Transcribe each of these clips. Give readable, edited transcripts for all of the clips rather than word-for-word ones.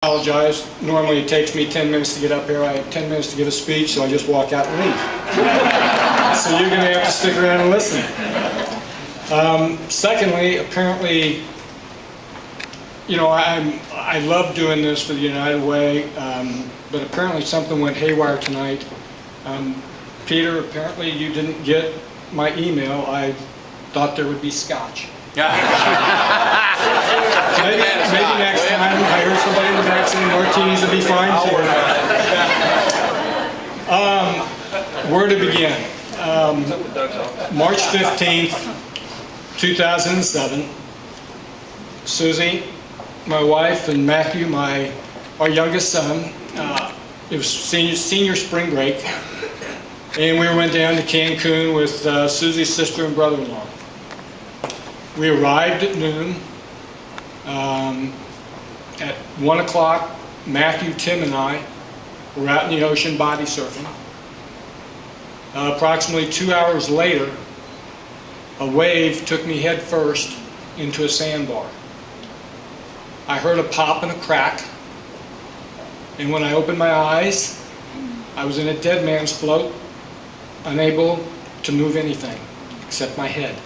Apologize. Normally it takes me 10 minutes to get up here. I have 10 minutes to give a speech, so I just walk out and leave. So you're going to have to stick around and listen. Secondly, apparently, I love doing this for the United Way, but apparently something went haywire tonight. Peter, apparently you didn't get my email. I thought there would be scotch. Maybe next time. I heard somebody in the back saying martinis would be fine too. Where to begin? March 15th, 2007. Susie, my wife, and Matthew, our youngest son, it was senior spring break, and we went down to Cancun with Susie's sister and brother-in-law. We arrived at noon. At 1 o'clock, Matthew, Tim, and I were out in the ocean body surfing. Approximately 2 hours later, a wave took me head first into a sandbar. I heard a pop and a crack, and when I opened my eyes, I was in a dead man's float, unable to move anything except my head.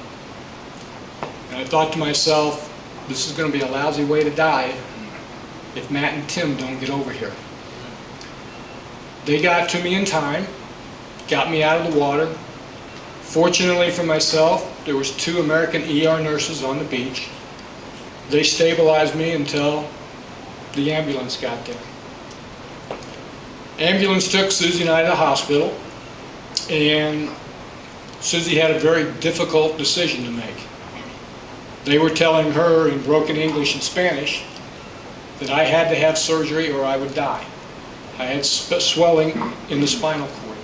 And I thought to myself, this is going to be a lousy way to die if Matt and Tim don't get over here. They got to me in time, got me out of the water. Fortunately for myself, there was 2 American ER nurses on the beach. They stabilized me until the ambulance got there. Ambulance took Susie and I to the hospital, and Susie had a very difficult decision to make. They were telling her in broken English and Spanish that I had to have surgery or I would die. I had swelling in the spinal cord.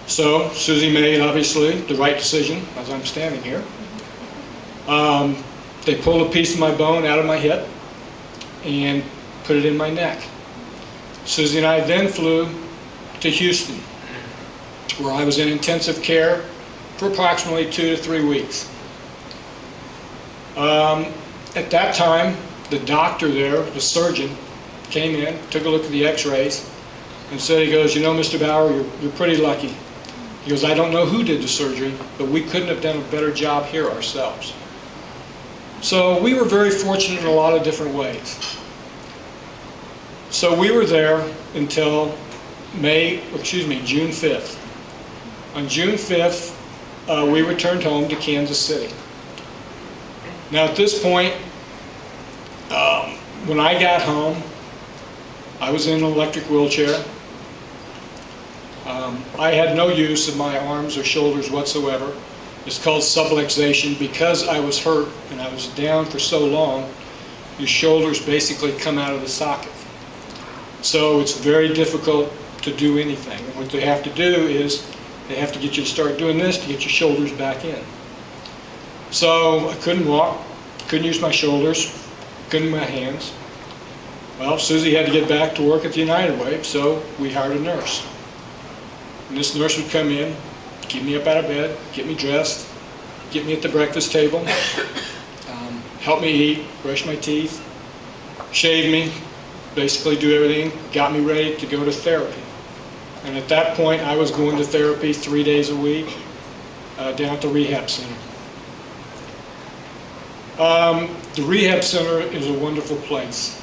So Susie made, obviously, the right decision as I'm standing here. They pulled a piece of my bone out of my hip and put it in my neck. Susie and I then flew to Houston, where I was in intensive care for approximately 2 to 3 weeks. At that time, the doctor there, the surgeon, came in, took a look at the x-rays, and said, he goes, Mr. Bauer, you're pretty lucky. He goes, I don't know who did the surgery, but we couldn't have done a better job here ourselves. So we were very fortunate in a lot of different ways. So we were there until June 5th. On June 5th, we returned home to Kansas City. Now at this point, when I got home, I was in an electric wheelchair. I had no use of my arms or shoulders whatsoever. It's called subluxation. Because I was hurt and I was down for so long, your shoulders basically come out of the socket. So it's very difficult to do anything. And what they have to do is they have to get you to start doing this to get your shoulders back in. So I couldn't walk, couldn't use my shoulders, couldn't use my hands. Well, Susie had to get back to work at the United Way, so we hired a nurse. And this nurse would come in, keep me up out of bed, get me dressed, get me at the breakfast table, help me eat, brush my teeth, shave me, basically do everything, got me ready to go to therapy. And at that point, I was going to therapy 3 days a week down at the rehab center. The rehab center is a wonderful place.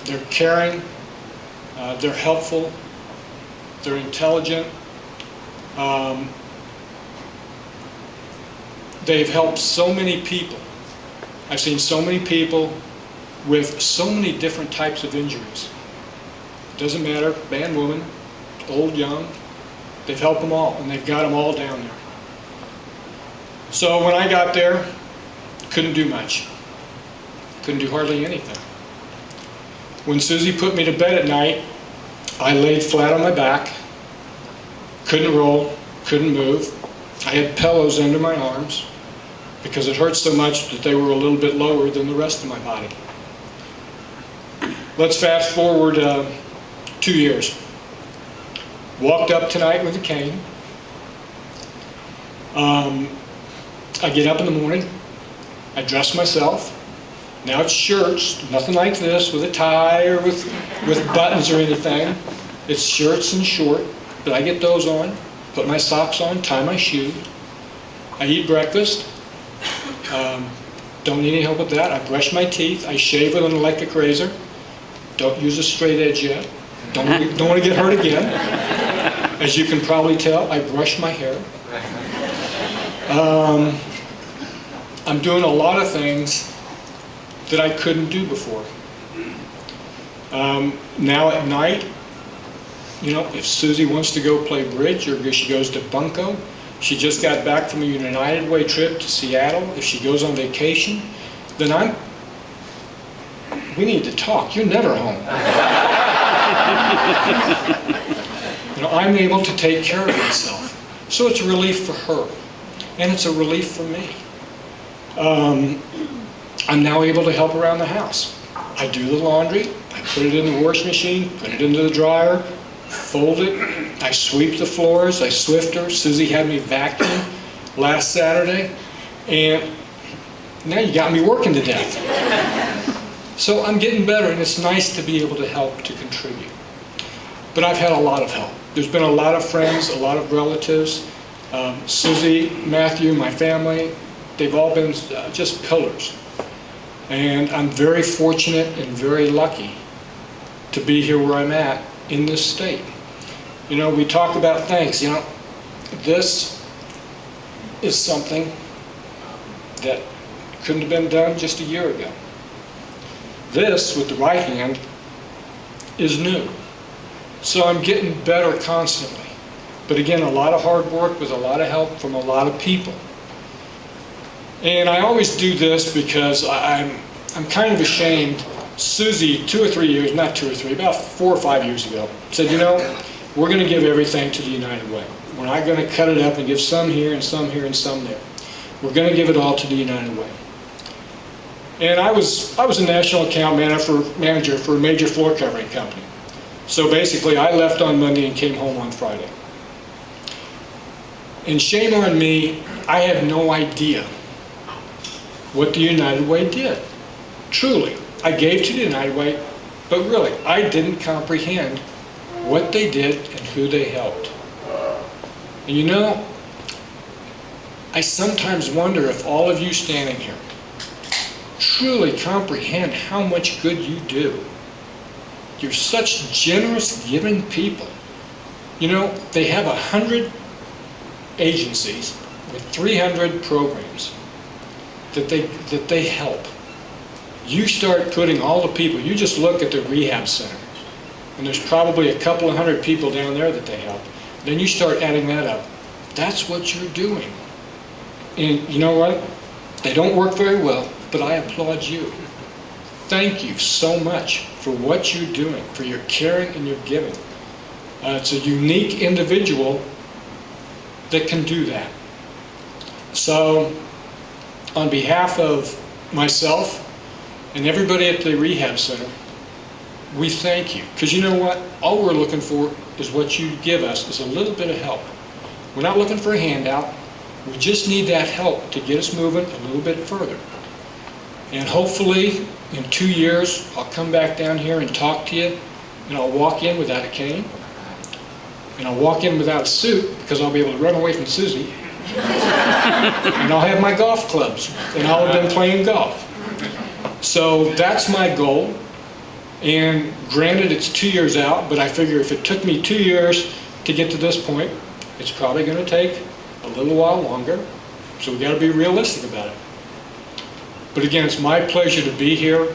They're caring, they're helpful, they're intelligent. They've helped so many people. I've seen so many people with so many different types of injuries. It doesn't matter, man, woman, old, young, they've helped them all, and they've got them all down there. So when I got there, couldn't do much. Couldn't do hardly anything. When Susie put me to bed at night, I laid flat on my back, couldn't roll, couldn't move. I had pillows under my arms because it hurt so much that they were a little bit lower than the rest of my body. Let's fast forward 2 years. Walked up tonight with a cane. I get up in the morning, I dress myself, Now it's shirts, nothing like this with a tie or with buttons or anything. It's shirts and short, but I get those on, put my socks on, tie my shoe. I eat breakfast. Don't need any help with that. I brush my teeth. I shave with an electric razor. Don't use a straight edge yet. Don't want to get hurt again. As you can probably tell, I brush my hair. I'm doing a lot of things that I couldn't do before. Now at night, you know, if Susie wants to go play bridge or if she goes to Bunko, she just got back from a United Way trip to Seattle. If she goes on vacation, then we need to talk. You're never home. You know, I'm able to take care of myself. So it's a relief for her. And it's a relief for me. I'm now able to help around the house. I do the laundry, I put it in the washing machine, put it into the dryer, fold it, I sweep the floors, I Swifter. Susie had me vacuum last Saturday, and now you got me working to death. So I'm getting better, and it's nice to be able to help, to contribute. But I've had a lot of help. There's been a lot of friends, a lot of relatives. Susie, Matthew, my family, they've all been just pillars. And I'm very fortunate and very lucky to be here where I'm at in this state. You know, we talk about things, you know, this is something that couldn't have been done just a year ago. This, with the right hand, is new. So I'm getting better constantly. But again, a lot of hard work with a lot of help from a lot of people. And I always do this because I'm kind of ashamed. Susie, about 4 or 5 years ago, said, you know, we're going to give everything to the United Way. We're not going to cut it up and give some here and some here and some there. We're going to give it all to the United Way. And I was a national account manager for a major floor covering company. So basically, I left on Monday and came home on Friday. And shame on me, I had no idea what the United Way did. Truly, I gave to the United Way, but really, I didn't comprehend what they did and who they helped. And you know, I sometimes wonder if all of you standing here truly comprehend how much good you do. You're such generous, giving people. You know, they have 100 agencies with 300 programs that they help. You start putting all the people, you just look at the rehab center, and there's probably a couple of hundred people down there that they help. Then you start adding that up. That's what you're doing. And you know what? They don't work very well, but I applaud you. Thank you so much for what you're doing, for your caring and your giving. It's a unique individual that can do that. So, on behalf of myself and everybody at the rehab center, we thank you. Because you know what? All we're looking for is what you give us is a little bit of help. We're not looking for a handout. We just need that help to get us moving a little bit further. And hopefully, in 2 years, I'll come back down here and talk to you, and I'll walk in without a cane, and I'll walk in without a suit, because I'll be able to run away from Susie, and I'll have my golf clubs, and I'll have been playing golf. So that's my goal, and granted it's 2 years out, but I figure if it took me 2 years to get to this point, it's probably going to take a little while longer, so we've got to be realistic about it. But again, it's my pleasure to be here,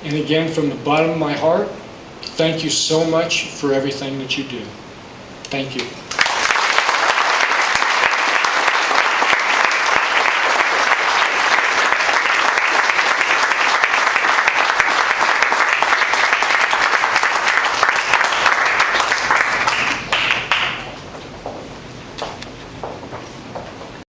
and again, from the bottom of my heart, thank you so much for everything that you do. Thank you.